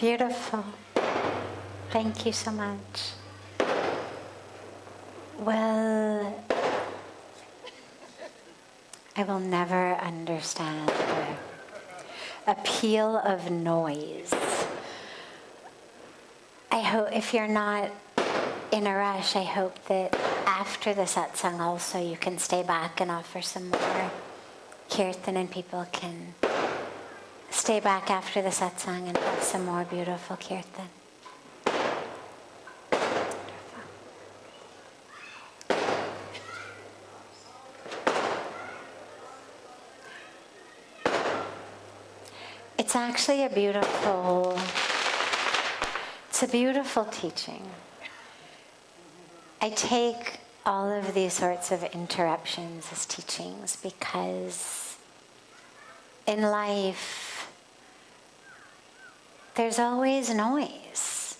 Beautiful. Thank you so much. Well, I will never understand the appeal of noise. I hope if you're not in a rush, I hope that after the satsang also you can stay back and offer some more kirtan, and people can stay back after the satsang and have some more beautiful kirtan. It's actually a beautiful teaching. I take all of these sorts of interruptions as teachings because in life there's always noise.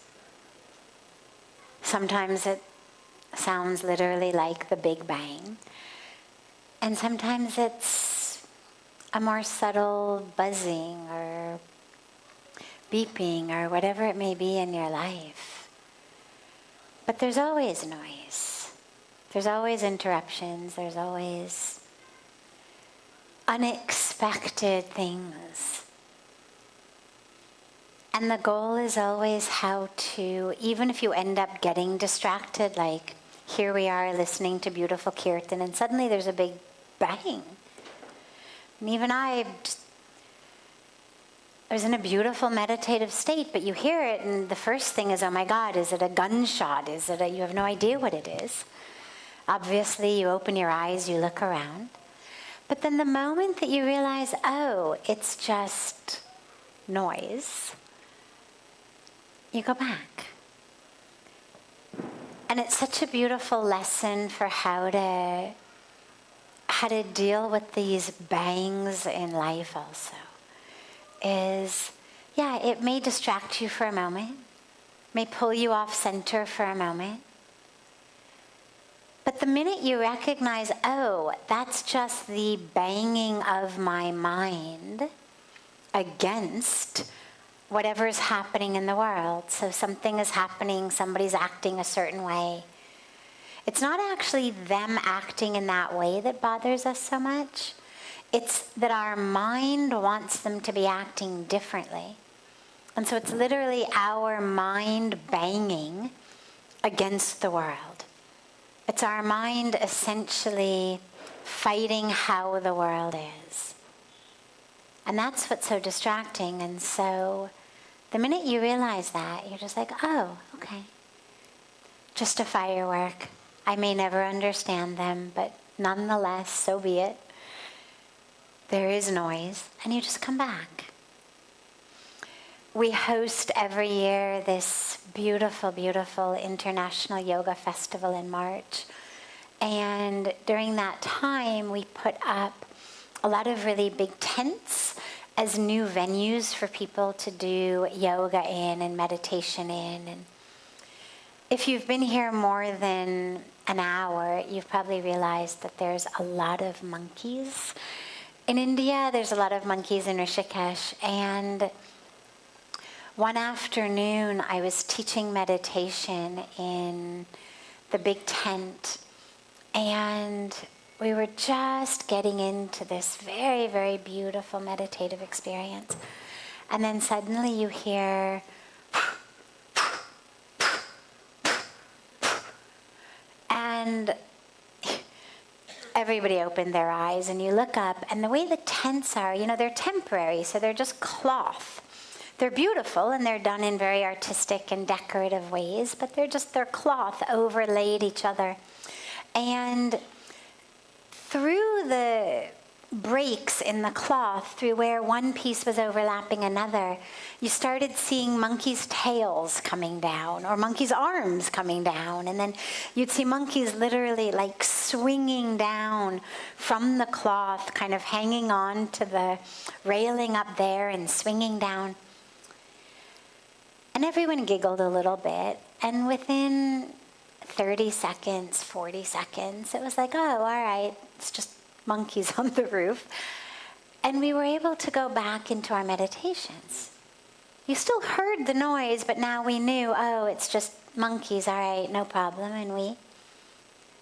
Sometimes it sounds literally like the Big Bang, and sometimes it's a more subtle buzzing or beeping or whatever it may be in your life. But there's always noise. There's always interruptions. There's always unexpected things. And the goal is always how to, even if you end up getting distracted, like here we are listening to beautiful kirtan and suddenly there's a big bang. And even I was in a beautiful meditative state, but you hear it and the first thing is, oh my God, is it a gunshot? You have no idea what it is. Obviously, you open your eyes, you look around. But then the moment that you realize, oh, it's just noise, you go back. And it's such a beautiful lesson for how to deal with these bangs in life also. It may distract you for a moment, may pull you off center for a moment. But the minute you recognize, oh, that's just the banging of my mind against whatever's happening in the world. So something is happening, somebody's acting a certain way. It's not actually them acting in that way that bothers us so much. It's that our mind wants them to be acting differently. And so it's literally our mind banging against the world. It's our mind essentially fighting how the world is. And that's what's so distracting. And so the minute you realize that, you're just like, oh, okay. Just a firework. I may never understand them, but nonetheless, so be it. There is noise, and you just come back. We host every year this beautiful, beautiful International Yoga Festival in March. And during that time, we put up a lot of really big tents as new venues for people to do yoga in and meditation in. And if you've been here more than an hour, you've probably realized that there's a lot of monkeys. In India, there's a lot of monkeys in Rishikesh, and one afternoon I was teaching meditation in the big tent, and we were just getting into this very, very beautiful meditative experience. And then suddenly you hear and everybody opened their eyes, and you look up, and the way the tents are, they're temporary, so they're just cloth. They're beautiful, and they're done in very artistic and decorative ways, but they're cloth overlaid each other. And through the breaks in the cloth, through where one piece was overlapping another, you started seeing monkeys' tails coming down, or monkeys' arms coming down, and then you'd see monkeys literally like swinging down from the cloth, kind of hanging on to the railing up there and swinging down. And everyone giggled a little bit, and within 30 seconds, 40 seconds, it was like, oh, all right, it's just monkeys on the roof. And we were able to go back into our meditations. You still heard the noise, but now we knew, oh, it's just monkeys, all right, no problem, and we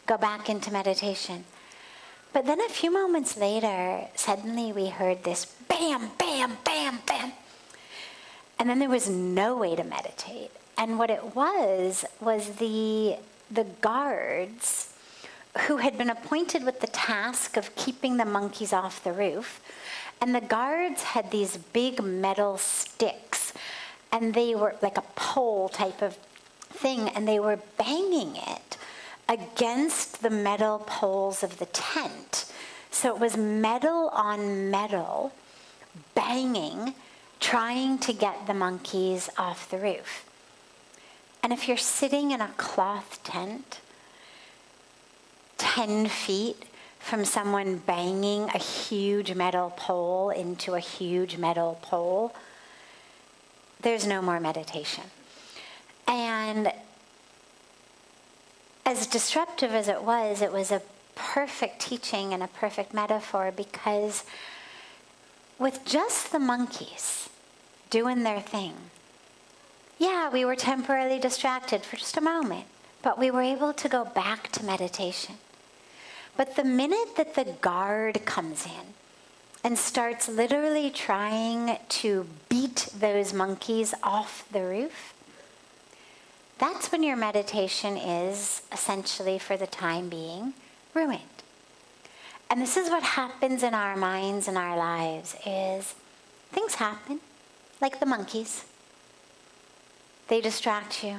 go back into meditation. But then a few moments later, suddenly we heard this bam, bam, bam, bam. And then there was no way to meditate. And what it was the guards who had been appointed with the task of keeping the monkeys off the roof. And the guards had these big metal sticks, and they were like a pole type of thing, and they were banging it against the metal poles of the tent. So it was metal on metal, banging, trying to get the monkeys off the roof. And if you're sitting in a cloth tent, 10 feet from someone banging a huge metal pole into a huge metal pole, there's no more meditation. And as disruptive as it was a perfect teaching and a perfect metaphor, because with just the monkeys doing their thing, yeah, we were temporarily distracted for just a moment, but we were able to go back to meditation. But the minute that the guard comes in and starts literally trying to beat those monkeys off the roof, that's when your meditation is essentially, for the time being, ruined. And this is what happens in our minds and our lives, is things happen, like the monkeys. They distract you.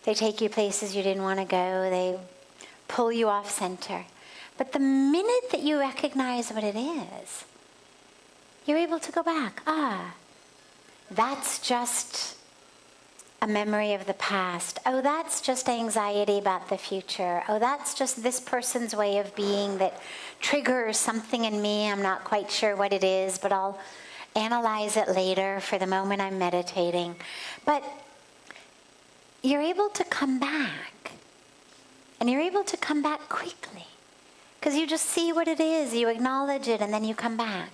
They take you places you didn't want to go. They pull you off center. But the minute that you recognize what it is, you're able to go back. That's just a memory of the past. Oh, that's just anxiety about the future. Oh, that's just this person's way of being that triggers something in me. I'm not quite sure what it is, but I'll analyze it later. For the moment, I'm meditating. But you're able to come back. And you're able to come back quickly. Because you just see what it is, you acknowledge it, and then you come back.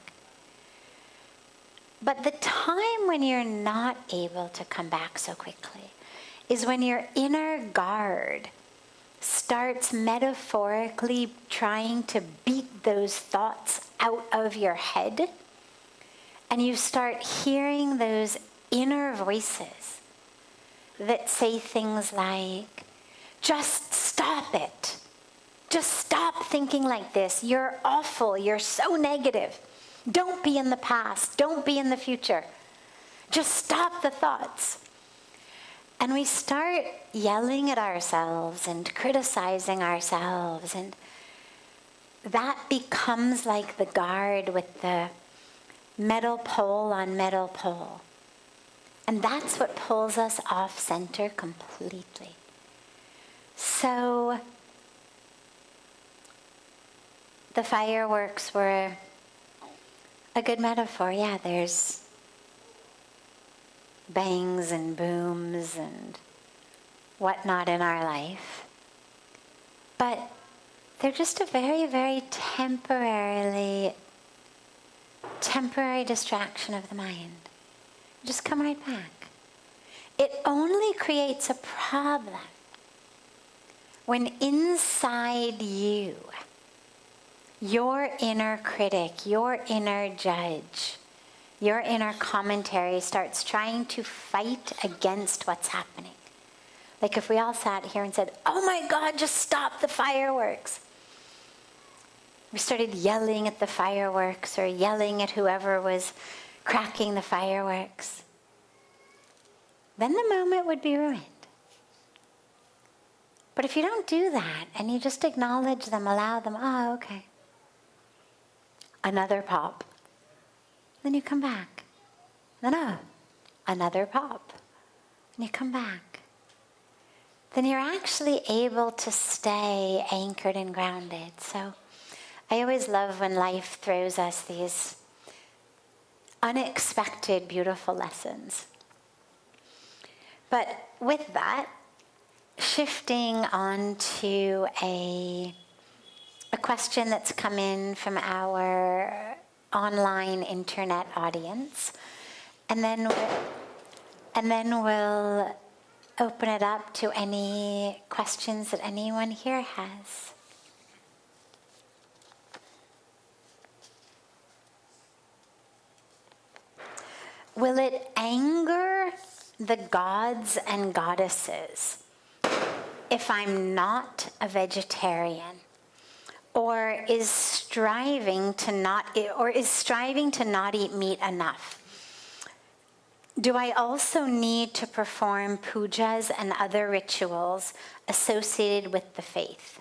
But the time when you're not able to come back so quickly is when your inner guard starts metaphorically trying to beat those thoughts out of your head, and you start hearing those inner voices that say things like, just stop it. Just stop thinking like this. You're awful. You're so negative. Don't be in the past. Don't be in the future. Just stop the thoughts. And we start yelling at ourselves and criticizing ourselves. And that becomes like the guard with the metal pole on metal pole. And that's what pulls us off center completely. So the fireworks were a good metaphor. Yeah, there's bangs and booms and whatnot in our life. But they're just a very, very temporary distraction of the mind. Just come right back. It only creates a problem when inside you, your inner critic, your inner judge, your inner commentary starts trying to fight against what's happening. Like if we all sat here and said, oh my God, just stop the fireworks. We started yelling at the fireworks or yelling at whoever was cracking the fireworks. Then the moment would be ruined. But if you don't do that and you just acknowledge them, allow them, oh, okay. Another pop. Then you come back. Then, another pop. And you come back. Then you're actually able to stay anchored and grounded. So I always love when life throws us these unexpected, beautiful lessons. But with that, shifting on to a question that's come in from our online internet audience. And then we'll open it up to any questions that anyone here has. Will it anger the gods and goddesses if I'm not a vegetarian, or is striving to not eat meat enough? Do I also need to perform pujas and other rituals associated with the faith?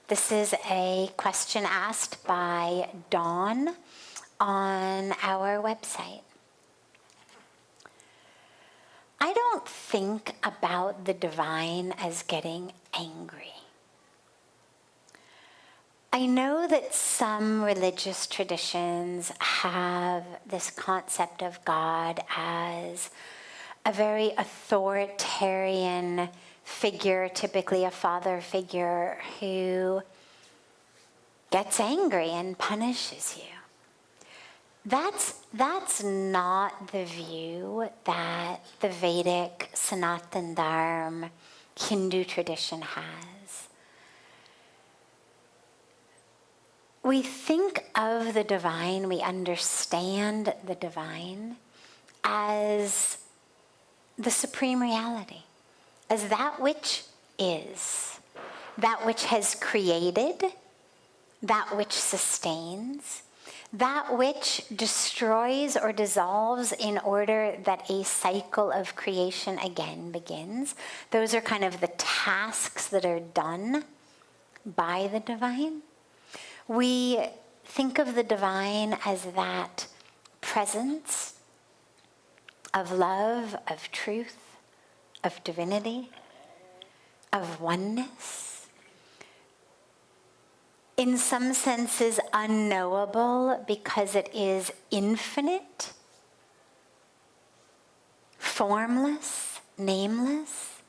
This is a question asked by Dawn on our website. I don't think about the divine as getting angry. I know that some religious traditions have this concept of God as a very authoritarian figure, typically a father figure, who gets angry and punishes you. That's not the view that the Vedic Sanatan Dharma Hindu tradition has. We think of the divine, we understand the divine as the supreme reality, as that which is, that which has created, that which sustains, that which destroys or dissolves in order that a cycle of creation again begins. Those are kind of the tasks that are done by the divine. We think of the divine as that presence of love, of truth, of divinity, of oneness. In some senses unknowable because it is infinite, formless, nameless,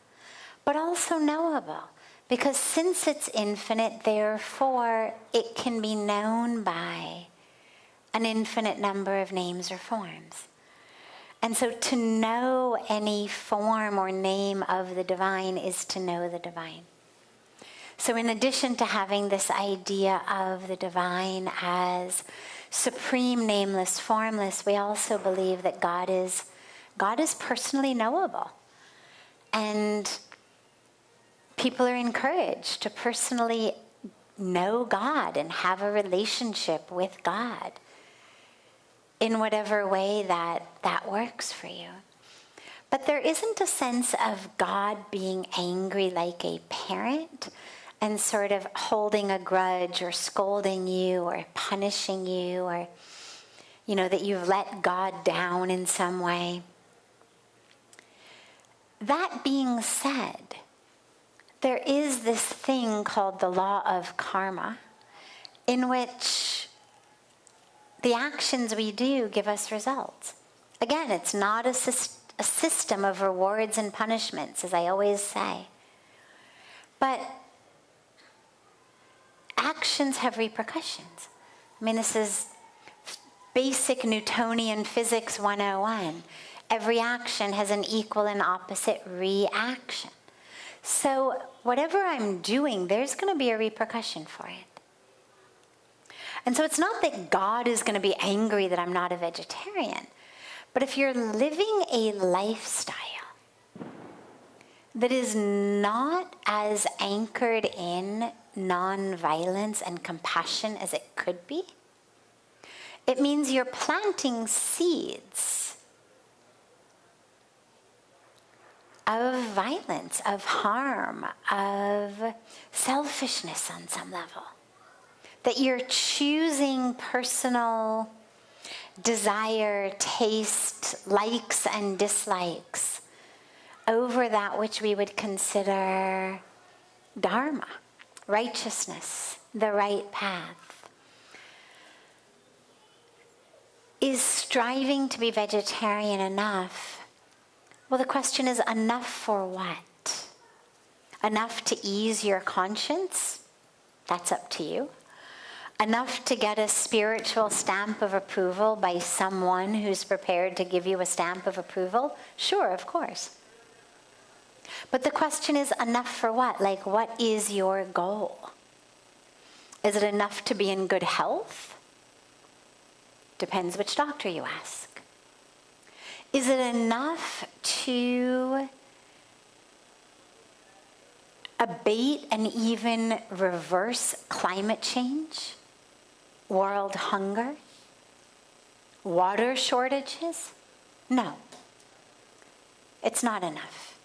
but also knowable. Because since it's infinite, therefore, it can be known by an infinite number of names or forms. And so to know any form or name of the divine is to know the divine. So in addition to having this idea of the divine as supreme, nameless, formless, we also believe that God is personally knowable. And people are encouraged to personally know God and have a relationship with God in whatever way that works for you. But there isn't a sense of God being angry like a parent and sort of holding a grudge or scolding you or punishing you, or, that you've let God down in some way. That being said, there is this thing called the law of karma, in which the actions we do give us results. Again, it's not a system of rewards and punishments, as I always say. But actions have repercussions. I mean, this is basic Newtonian physics 101. Every action has an equal and opposite reaction. So whatever I'm doing, there's going to be a repercussion for it. And so it's not that God is going to be angry that I'm not a vegetarian. But if you're living a lifestyle that is not as anchored in non-violence and compassion as it could be, it means you're planting seeds of violence, of harm, of selfishness on some level. That you're choosing personal desire, taste, likes and dislikes over that which we would consider dharma, righteousness, the right path. Is striving to be vegetarian enough? Well, the question is, enough for what? Enough to ease your conscience? That's up to you. Enough to get a spiritual stamp of approval by someone who's prepared to give you a stamp of approval? Sure, of course. But the question is, enough for what? Like, what is your goal? Is it enough to be in good health? Depends which doctor you ask. Is it enough to abate and even reverse climate change, world hunger, water shortages? No, it's not enough.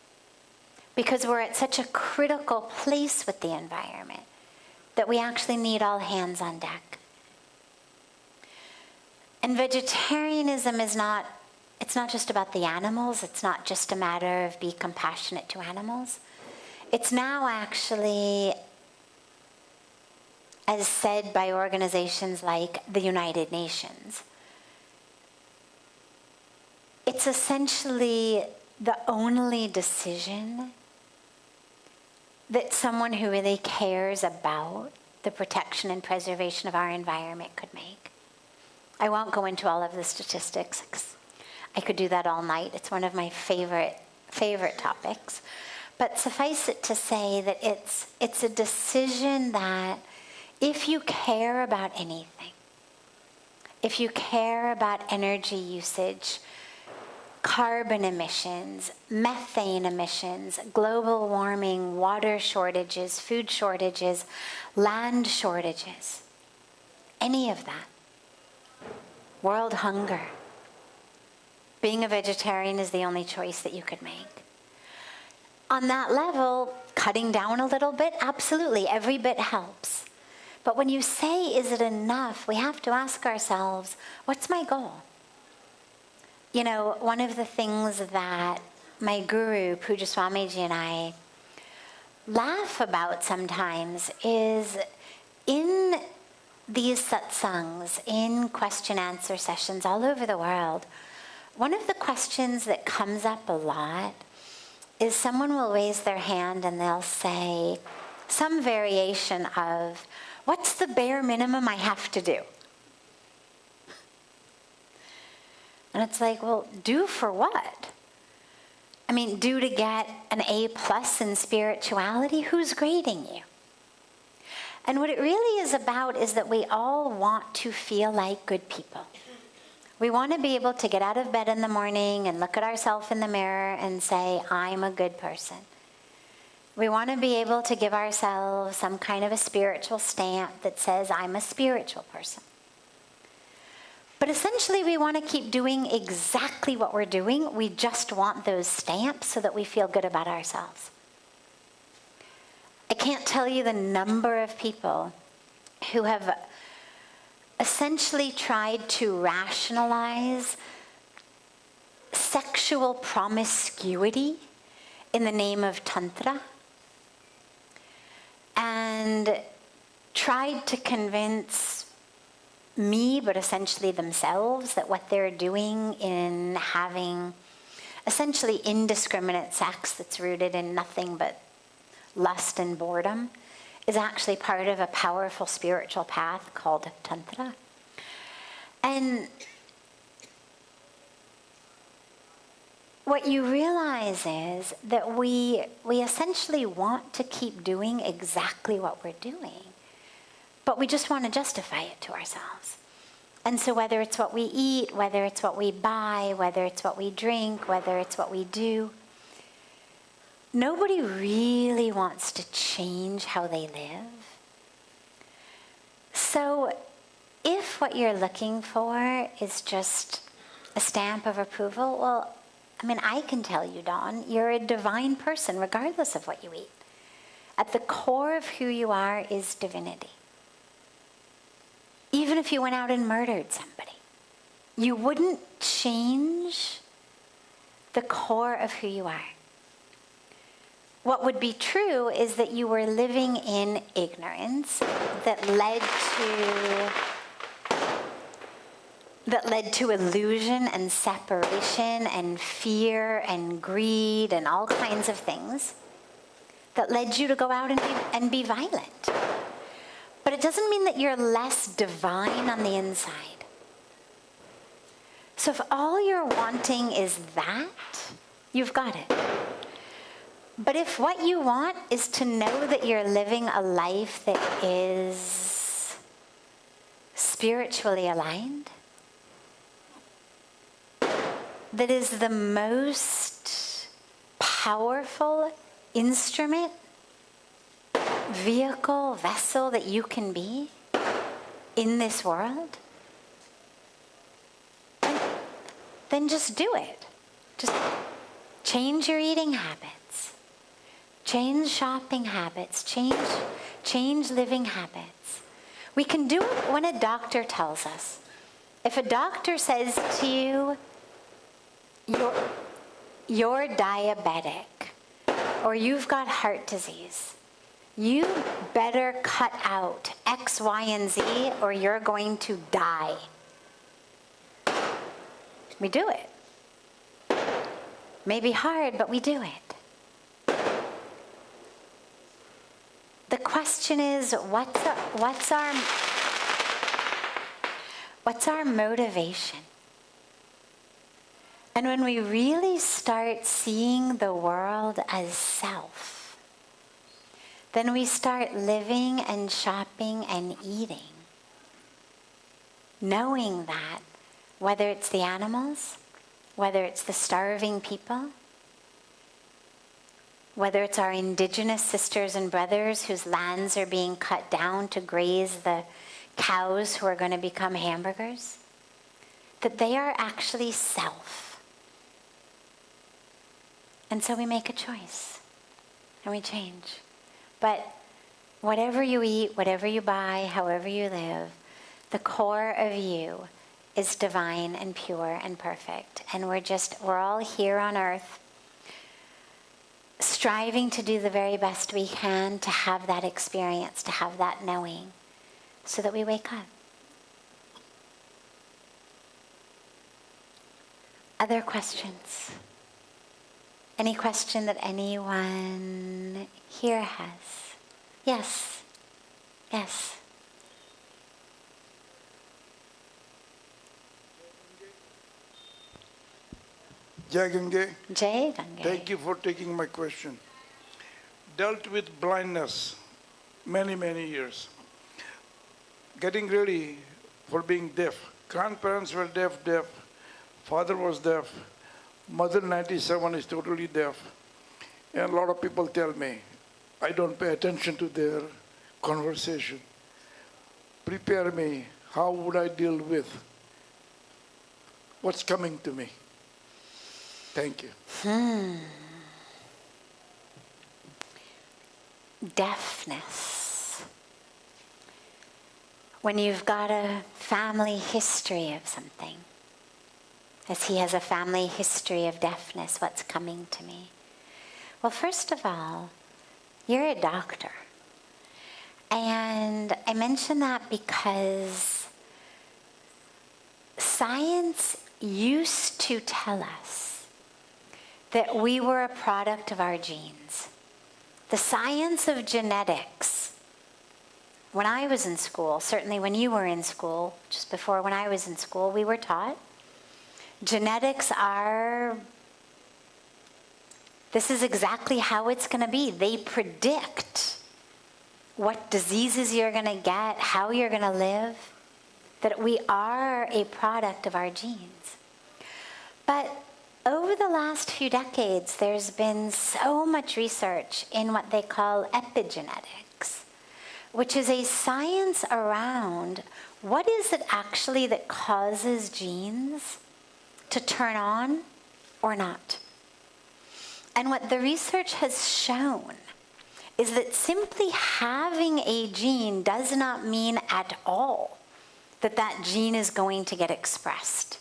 Because we're at such a critical place with the environment that we actually need all hands on deck. And vegetarianism is not, it's not just about the animals, it's not just a matter of be compassionate to animals. It's now actually, as said by organizations like the United Nations, it's essentially the only decision that someone who really cares about the protection and preservation of our environment could make. I won't go into all of the statistics, 'cause I could do that all night. It's one of my favorite topics. But suffice it to say that it's a decision that if you care about anything, if you care about energy usage, carbon emissions, methane emissions, global warming, water shortages, food shortages, land shortages, any of that, world hunger, being a vegetarian is the only choice that you could make. On that level, cutting down a little bit, absolutely, every bit helps. But when you say, is it enough, we have to ask ourselves, what's my goal? You know, one of the things that my guru, Pujya Sadhviji, and I laugh about sometimes is in these satsangs, in question-answer sessions all over the world, one of the questions that comes up a lot is someone will raise their hand and they'll say some variation of, what's the bare minimum I have to do? And it's like, well, do for what? I mean, do to get an A+ in spirituality? Who's grading you? And what it really is about is that we all want to feel like good people. We want to be able to get out of bed in the morning and look at ourselves in the mirror and say, I'm a good person. We want to be able to give ourselves some kind of a spiritual stamp that says, I'm a spiritual person. But essentially, we want to keep doing exactly what we're doing. We just want those stamps so that we feel good about ourselves. I can't tell you the number of people who have essentially tried to rationalize sexual promiscuity in the name of Tantra and tried to convince me, but essentially themselves, that what they're doing in having essentially indiscriminate sex that's rooted in nothing but lust and boredom is actually part of a powerful spiritual path called Tantra. And what you realize is that we essentially want to keep doing exactly what we're doing, but we just want to justify it to ourselves. And so whether it's what we eat, whether it's what we buy, whether it's what we drink, whether it's what we do, nobody really wants to change how they live. So if what you're looking for is just a stamp of approval, well, I mean, I can tell you, Dawn, you're a divine person regardless of what you eat. At the core of who you are is divinity. Even if you went out and murdered somebody, you wouldn't change the core of who you are. What would be true is that you were living in ignorance that led to illusion and separation and fear and greed and all kinds of things that led you to go out and be violent. But it doesn't mean that you're less divine on the inside. So if all you're wanting is that, you've got it. But if what you want is to know that you're living a life that is spiritually aligned, that is the most powerful instrument, vehicle, vessel that you can be in this world, then just do it. Just change your eating habits. Change shopping habits. Change living habits. We can do it when a doctor tells us. If a doctor says to you, you're diabetic, or you've got heart disease, you better cut out X, Y, and Z, or you're going to die. We do it. May be hard, but we do it. The question is, what's our motivation? And when we really start seeing the world as self, then we start living and shopping and eating, knowing that whether it's the animals, whether it's the starving people, whether it's our indigenous sisters and brothers whose lands are being cut down to graze the cows who are going to become hamburgers, that they are actually self. And so we make a choice and we change. But whatever you eat, whatever you buy, however you live, the core of you is divine and pure and perfect. And we're all here on earth striving to do the very best we can to have that experience, to have that knowing, so that we wake up. Other questions? Any question that anyone here has? Yes. Yes. Jai Gange. Jai Gange. Thank you for taking my question. Dealt with blindness many, many years. Getting ready for being deaf. Grandparents were deaf. Father was deaf. Mother 97 is totally deaf. And a lot of people tell me, I don't pay attention to their conversation. Prepare me. How would I deal with what's coming to me? Thank you. Deafness. When you've got a family history of something, as he has a family history of deafness, what's coming to me? Well, first of all, you're a doctor. And I mention that because science used to tell us that we were a product of our genes. The science of genetics, when I was in school, certainly when you were in school, just before when I was in school, we were taught genetics this is exactly how it's going to be. They predict what diseases you're going to get, how you're going to live, that we are a product of our genes. But over the last few decades, there's been so much research in what they call epigenetics, which is a science around what is it actually that causes genes to turn on or not. And what the research has shown is that simply having a gene does not mean at all that that gene is going to get expressed.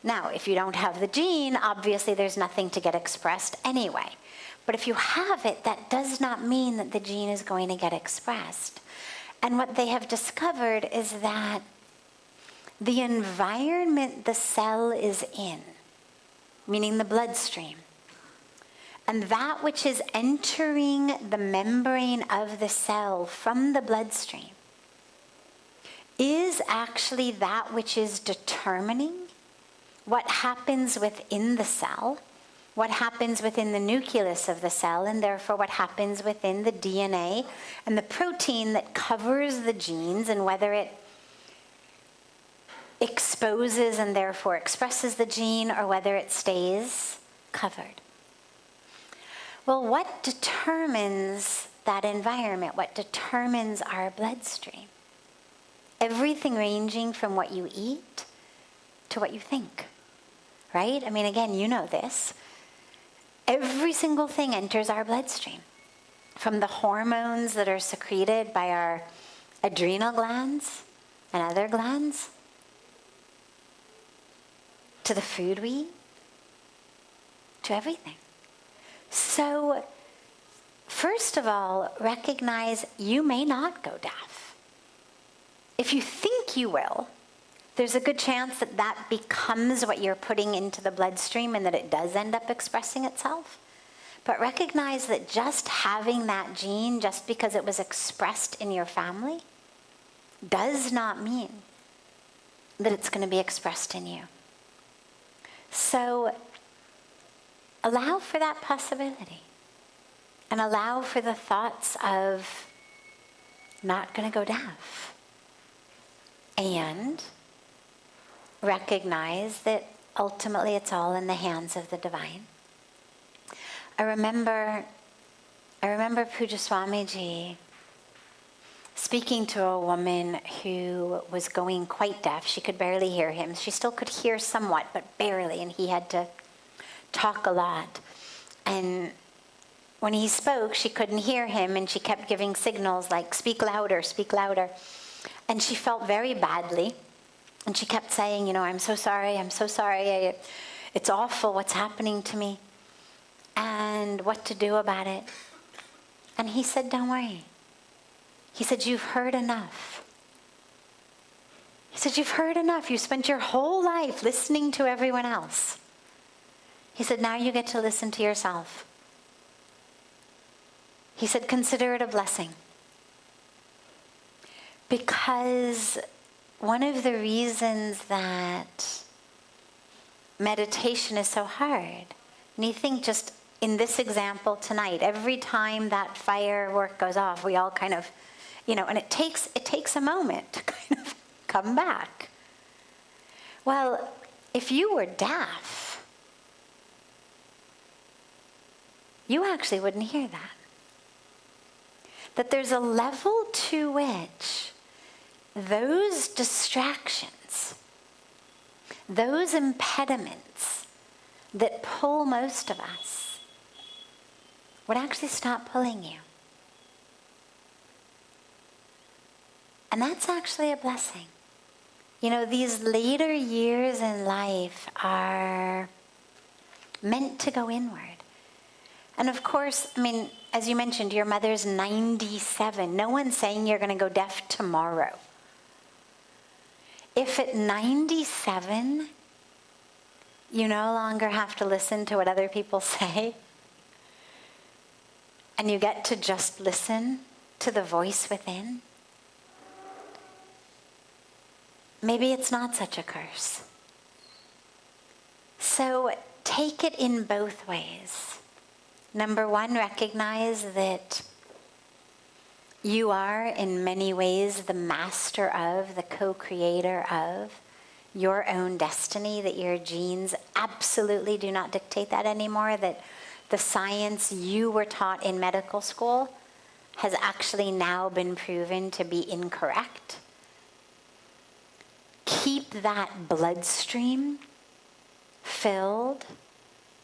Now, if you don't have the gene, obviously there's nothing to get expressed anyway. But if you have it, that does not mean that the gene is going to get expressed. And what they have discovered is that the environment the cell is in, meaning the bloodstream, And that which is entering the membrane of the cell from the bloodstream is actually that which is determining what happens within the cell, what happens within the nucleus of the cell, and therefore what happens within the DNA and the protein that covers the genes, and whether it exposes and therefore expresses the gene or whether it stays covered. Well, what determines that environment? What determines our bloodstream? Everything ranging from what you eat to what you think, right? I mean, again, you know this. Every single thing enters our bloodstream, from the hormones that are secreted by our adrenal glands and other glands, to the food we eat, to everything. So, first of all, recognize you may not go deaf. If you think you will, there's a good chance that that becomes what you're putting into the bloodstream and that it does end up expressing itself. But recognize that just having that gene, just because it was expressed in your family, does not mean that it's going to be expressed in you. So allow for that possibility and allow for the thoughts of not going to go deaf. And recognize that ultimately it's all in the hands of the divine. I remember Pujya Sadhviji speaking to a woman who was going quite deaf. She could barely hear him. She still could hear somewhat, but barely, and he had to talk a lot. And when he spoke, she couldn't hear him, and she kept giving signals like, speak louder, speak louder. And she felt very badly. And she kept saying, I'm so sorry, it's awful what's happening to me, and what to do about it. And he said, don't worry. He said, you've heard enough. He said, you've heard enough. You spent your whole life listening to everyone else. He said, now you get to listen to yourself. He said, consider it a blessing. Because one of the reasons that meditation is so hard, and you think just in this example tonight, every time that firework goes off, we all kind of, and it takes a moment to kind of come back. Well, if you were deaf, you actually wouldn't hear that. That there's a level to which those distractions, those impediments that pull most of us would actually stop pulling you. And that's actually a blessing. These later years in life are meant to go inward. And of course, as you mentioned, your mother's 97. No one's saying you're going to go deaf tomorrow. If at 97, you no longer have to listen to what other people say, and you get to just listen to the voice within, maybe it's not such a curse. So take it in both ways. Number one, recognize that you are in many ways the master of, the co-creator of your own destiny, that your genes absolutely do not dictate that anymore, that the science you were taught in medical school has actually now been proven to be incorrect. Keep that bloodstream filled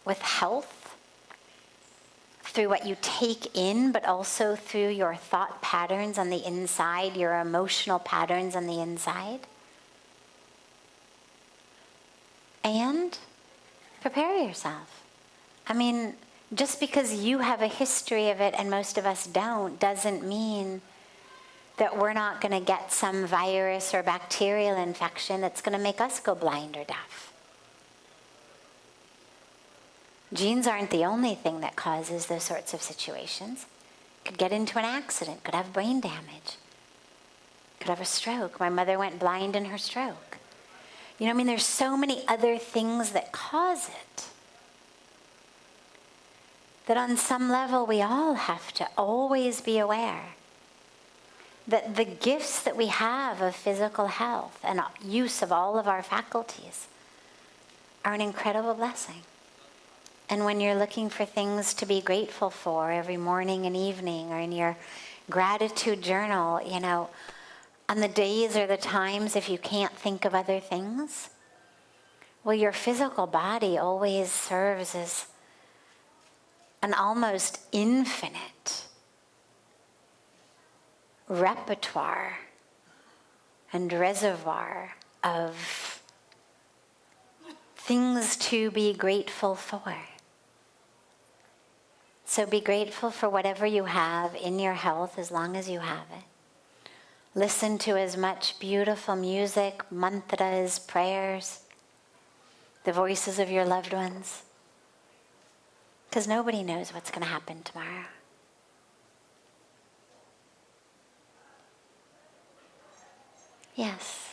with health through what you take in, but also through your thought patterns on the inside, your emotional patterns on the inside. And prepare yourself. Just because you have a history of it and most of us don't, doesn't mean that we're not going to get some virus or bacterial infection that's going to make us go blind or deaf. Genes aren't the only thing that causes those sorts of situations. Could get into an accident, could have brain damage, could have a stroke. My mother went blind in her stroke. You know what I mean? There's so many other things that cause it that on some level we all have to always be aware that the gifts that we have of physical health and use of all of our faculties are an incredible blessing. And when you're looking for things to be grateful for every morning and evening, or in your gratitude journal, you know, on the days or the times if you can't think of other things, well, your physical body always serves as an almost infinite repertoire and reservoir of things to be grateful for. So be grateful for whatever you have in your health as long as you have it. Listen to as much beautiful music, mantras, prayers, the voices of your loved ones, because nobody knows what's going to happen tomorrow. Yes.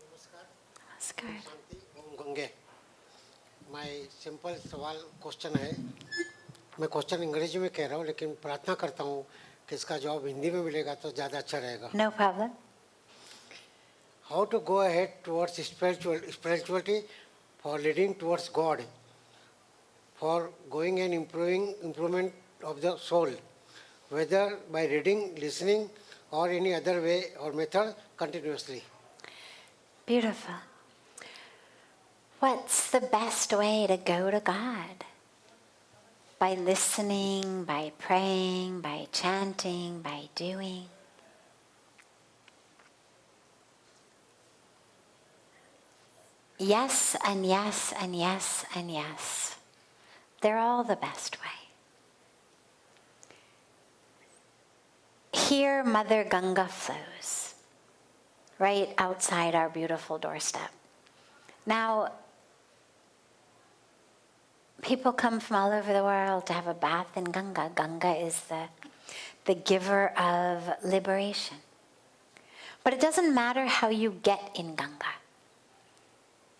Namaskar. Shanti Om Gange my simple सवाल question है मैं question अंग्रेजी में कह रहा हूँ लेकिन प्रार्थना करता हूँ कि इसका जवाब हिंदी में मिलेगा तो ज़्यादा अच्छा रहेगा No problem. How to go ahead towards spirituality for leading towards God, for going and improvement of the soul, whether by reading, listening or any other way or method continuously. Beautiful. What's the best way to go to God? By listening, by praying, by chanting, by doing. Yes, and yes, and yes, and yes. They're all the best way. Here, Mother Ganga flows, right outside our beautiful doorstep. Now, people come from all over the world to have a bath in Ganga. Ganga is the giver of liberation. But it doesn't matter how you get in Ganga.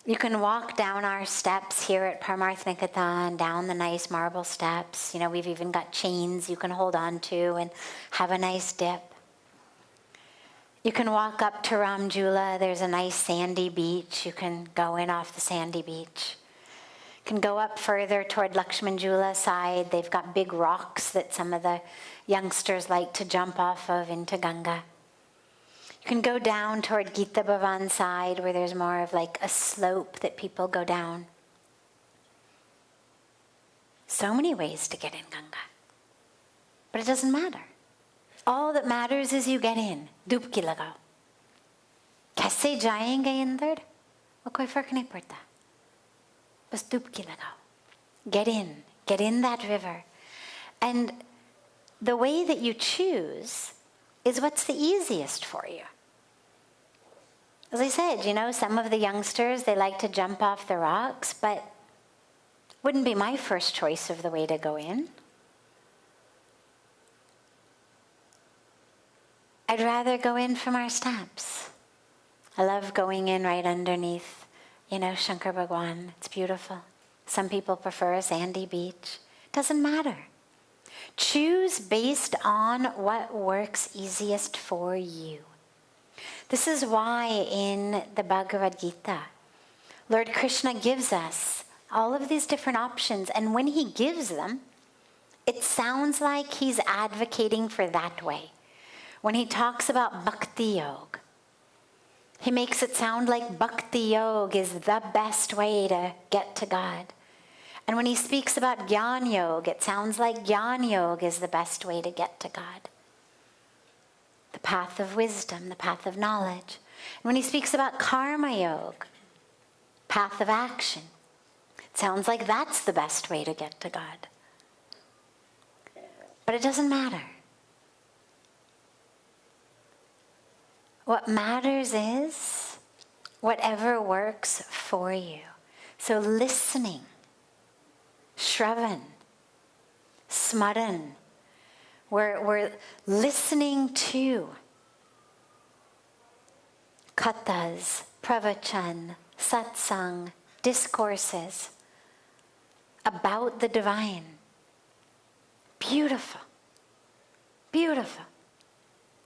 You can walk down our steps here at Parmarth Niketan, down the nice marble steps. You know, we've even got chains you can hold on to and have a nice dip. You can walk up to Ramjula. There's a nice sandy beach. You can go in off the sandy beach. You can go up further toward Lakshmanjula side. They've got big rocks that some of the youngsters like to jump off of into Ganga. You can go down toward Gita Bhavan side where there's more of like a slope that people go down. So many ways to get in Ganga. But it doesn't matter. All that matters is you get in. Dubki lagao. Kaise jayenge andar? वो कोई फर्क नहीं पड़ता. बस डुबकी लगाओ. Get in. Get in that river. And the way that you choose is what's the easiest for you. As I said, you know, some of the youngsters, they like to jump off the rocks, but wouldn't be my first choice of the way to go in. I'd rather go in from our steps. I love going in right underneath, you know, Shankar Bhagwan. It's beautiful. Some people prefer a sandy beach. Doesn't matter. Choose based on what works easiest for you. This is why in the Bhagavad Gita, Lord Krishna gives us all of these different options, and when he gives them, it sounds like he's advocating for that way. When he talks about Bhakti Yoga, he makes it sound like Bhakti Yoga is the best way to get to God. And when he speaks about Jnana Yoga, it sounds like Jnana Yoga is the best way to get to God. The path of wisdom, the path of knowledge. And when he speaks about Karma Yoga, path of action, it sounds like that's the best way to get to God. But it doesn't matter. What matters is whatever works for you. So listening, Shravan, Smaran, we're listening to kathas, pravachan, satsang, discourses about the divine. Beautiful. Beautiful.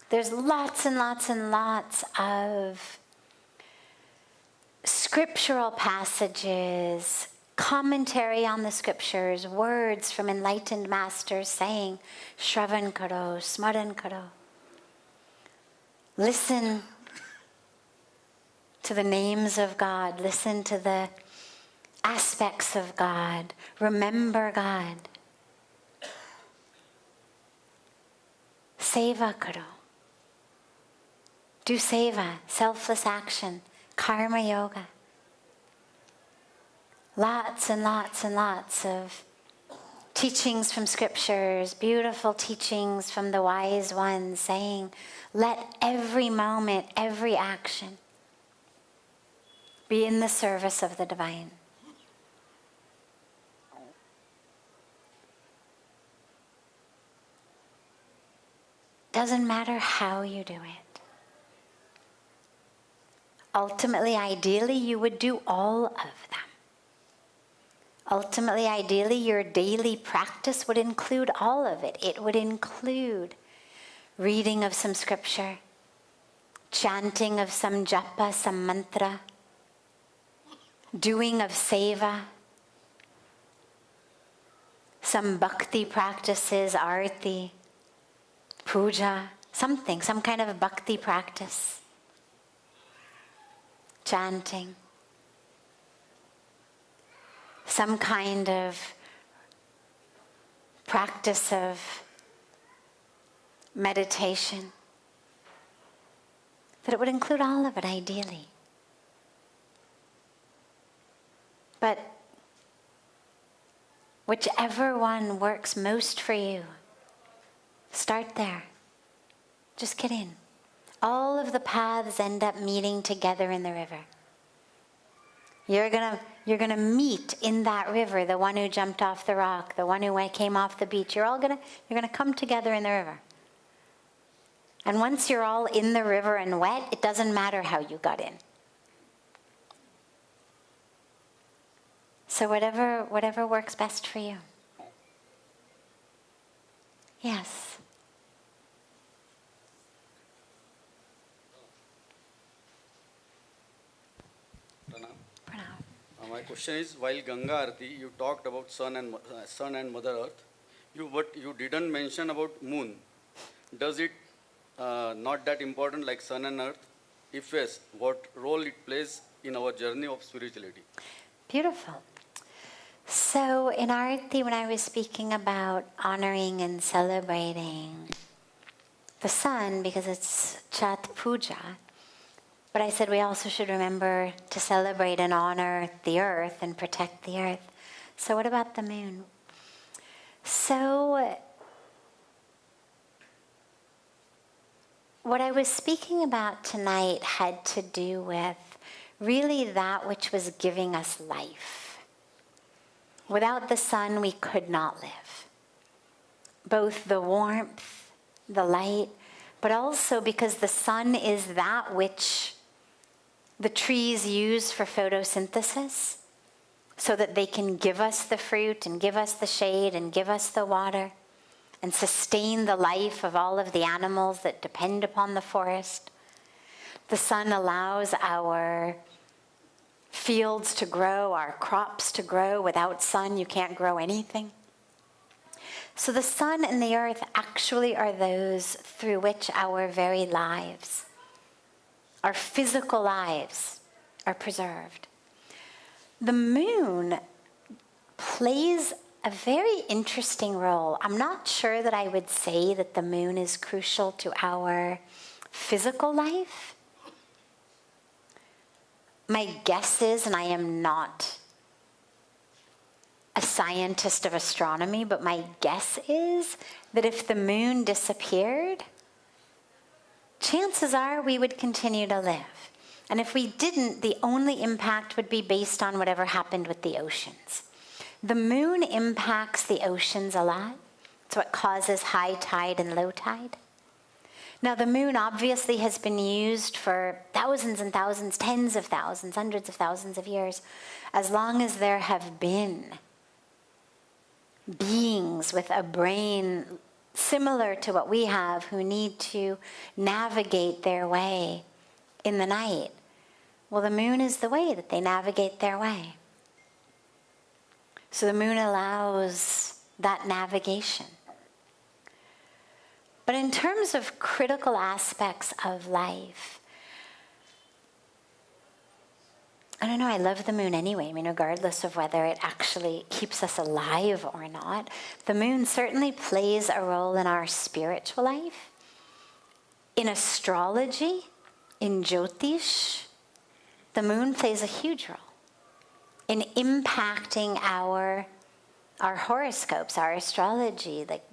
There's lots and lots and lots of scriptural passages, commentary on the scriptures, words from enlightened masters saying, Shravan karo, Smaran karo. Listen to the names of God. Listen to the aspects of God. Remember God. Seva karo. Do seva, selfless action, karma yoga. Lots and lots and lots of teachings from scriptures, beautiful teachings from the wise ones saying, let every moment, every action be in the service of the divine. Doesn't matter how you do it. Ultimately, ideally, you would do all of them. Ultimately, ideally, your daily practice would include all of it. It would include reading of some scripture, chanting of some japa, some mantra, doing of seva, some bhakti practices, arti, puja, something, some kind of bhakti practice. Chanting, some kind of practice of meditation, that it would include all of it ideally. But whichever one works most for you, start there. Just get in. All of the paths end up meeting together in the river. You're gonna meet in that river, the one who jumped off the rock, the one who came off the beach. You're gonna come together in the river. And once you're all in the river and wet, it doesn't matter how you got in. So whatever works best for you. Yes. My question is, while Ganga Aarti, you talked about sun and Mother Earth, but you didn't mention about moon. Does it not that important like sun and earth? If yes, what role it plays in our journey of spirituality? Beautiful. So in Aarti, when I was speaking about honoring and celebrating the sun, because it's Chat Puja, but I said we also should remember to celebrate and honor the earth and protect the earth. So what about the moon? So what I was speaking about tonight had to do with really that which was giving us life. Without the sun, we could not live. Both the warmth, the light, but also because the sun is that which the trees use for photosynthesis so that they can give us the fruit and give us the shade and give us the water and sustain the life of all of the animals that depend upon the forest. The sun allows our fields to grow, our crops to grow. Without sun, you can't grow anything. So the sun and the earth actually are those through which our very lives, our physical lives, are preserved. The moon plays a very interesting role. I'm not sure that I would say that the moon is crucial to our physical life. My guess is, and I am not a scientist of astronomy, but my guess is that if the moon disappeared, chances are we would continue to live. And if we didn't, the only impact would be based on whatever happened with the oceans. The moon impacts the oceans a lot. It's what causes high tide and low tide. Now, the moon obviously has been used for thousands and thousands, tens of thousands, hundreds of thousands of years, as long as there have been beings with a brain similar to what we have who need to navigate their way in the night. Well, the moon is the way that they navigate their way. So the moon allows that navigation. But in terms of critical aspects of life, I don't know, I love the moon anyway. I mean, regardless of whether it actually keeps us alive or not, the moon certainly plays a role in our spiritual life. In astrology, in Jyotish, the moon plays a huge role in impacting our horoscopes, our astrology, like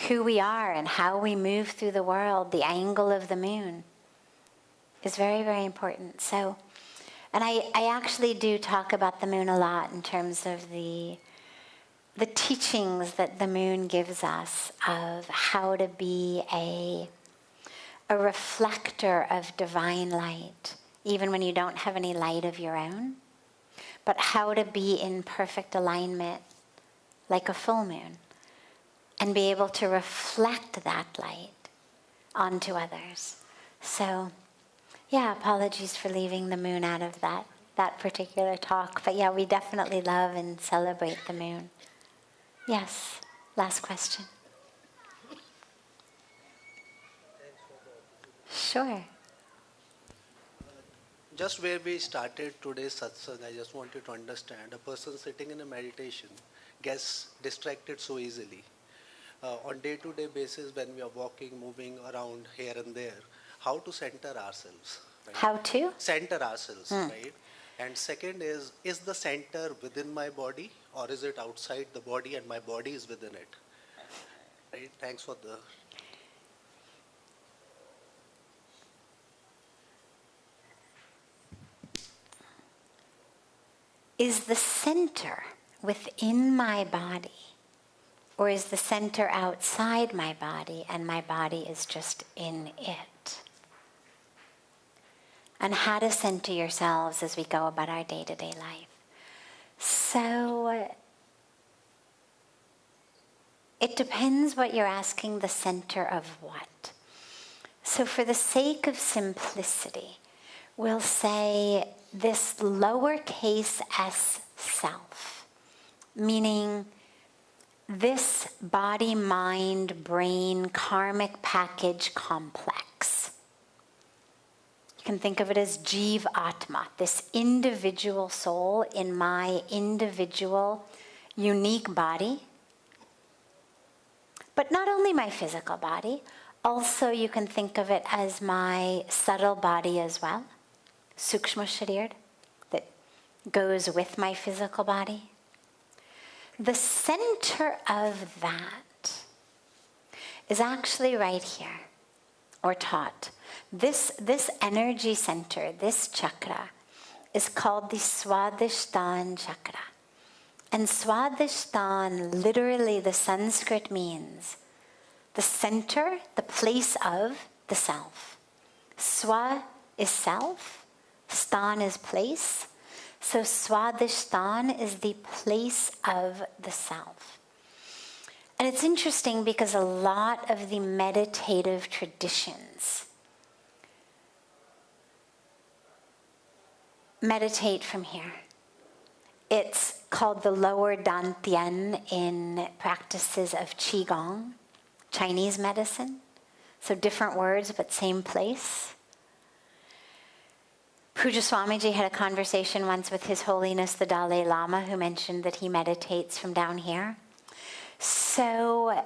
who we are and how we move through the world. The angle of the moon is very, very important. So, and I actually do talk about the moon a lot in terms of the teachings that the moon gives us of how to be a reflector of divine light, even when you don't have any light of your own, but how to be in perfect alignment like a full moon and be able to reflect that light onto others. So, yeah, apologies for leaving the moon out of that particular talk. But yeah, we definitely love and celebrate the moon. Yes, last question. Sure. Just where we started today's satsang, I just want you to understand, a person sitting in a meditation gets distracted so easily. On day-to-day basis, when we are walking, moving around here and there, how to center ourselves. Right? How to? Center ourselves, right? And second is the center within my body or is it outside the body and my body is within it? Right? Thanks for the... Is the center within my body, or is the center outside my body and my body is just in it? And how to center yourselves as we go about our day-to-day life. So it depends what you're asking, the center of what. So for the sake of simplicity, we'll say this lowercase s self, meaning this body, mind, brain, karmic package complex. You can think of it as Jiv Atma, this individual soul in my individual, unique body. But not only my physical body, also you can think of it as my subtle body as well, Sukshma Sharir, that goes with my physical body. The center of that is actually right here, or taught. This energy center, this chakra, is called the Swadhisthana chakra. And Swadhisthana, literally the Sanskrit means the center, the place of the self. Swa is self, stan is place. So Swadhisthana is the place of the self. And it's interesting because a lot of the meditative traditions meditate from here. It's called the lower dantian in practices of Qigong, Chinese medicine. So different words, but same place. Pujya Swamiji had a conversation once with His Holiness the Dalai Lama, who mentioned that he meditates from down here. So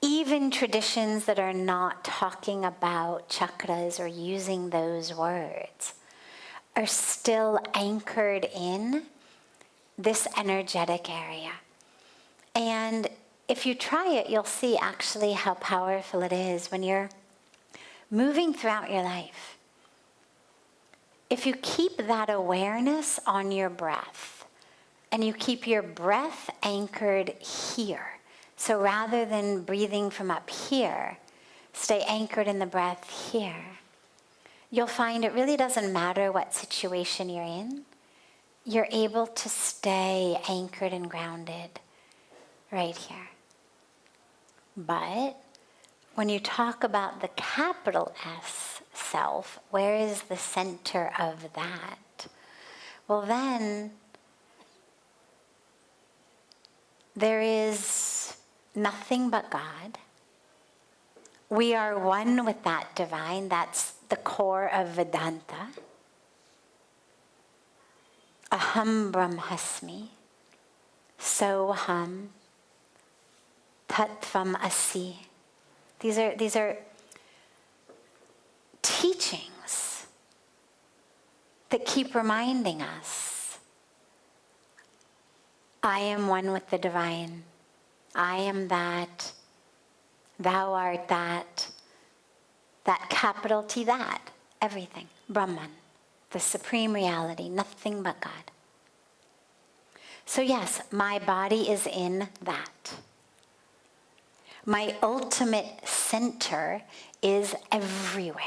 even traditions that are not talking about chakras or using those words are still anchored in this energetic area. And if you try it, you'll see actually how powerful it is when you're moving throughout your life. If you keep that awareness on your breath, and you keep your breath anchored here, so rather than breathing from up here, stay anchored in the breath here, you'll find it really doesn't matter what situation you're in. You're able to stay anchored and grounded right here. But when you talk about the capital S self, where is the center of that? Well, then there is nothing but God. We are one with that divine. That's the core of Vedanta. Aham Brahmasmi, Soham, Tattvam Asi. These are teachings that keep reminding us, I am one with the divine. I am that. Thou art that. That capital T, that. Everything. Brahman. The supreme reality. Nothing but God. So yes, my body is in that. My ultimate center is everywhere.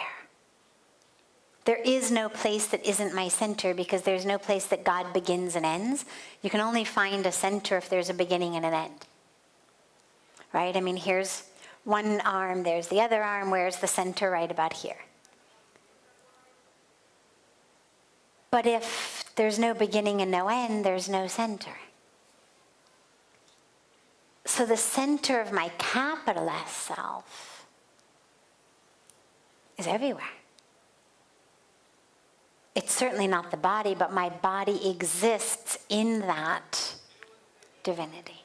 There is no place that isn't my center, because there's no place that God begins and ends. You can only find a center if there's a beginning and an end. Right? I mean, here's one arm, there's the other arm, where's the center? Right about here. But if there's no beginning and no end, there's no center. So the center of my capital S self is everywhere. It's certainly not the body, but my body exists in that divinity.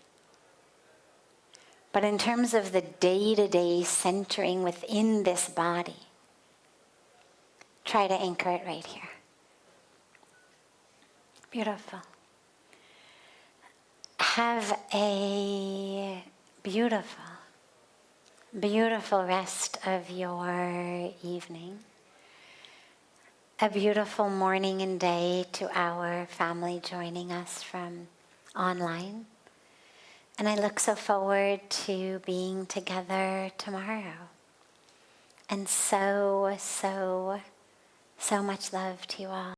But in terms of the day-to-day centering within this body, try to anchor it right here. Beautiful. Have a beautiful, beautiful rest of your evening. A beautiful morning and day to our family joining us from online. And I look so forward to being together tomorrow. And so much love to you all.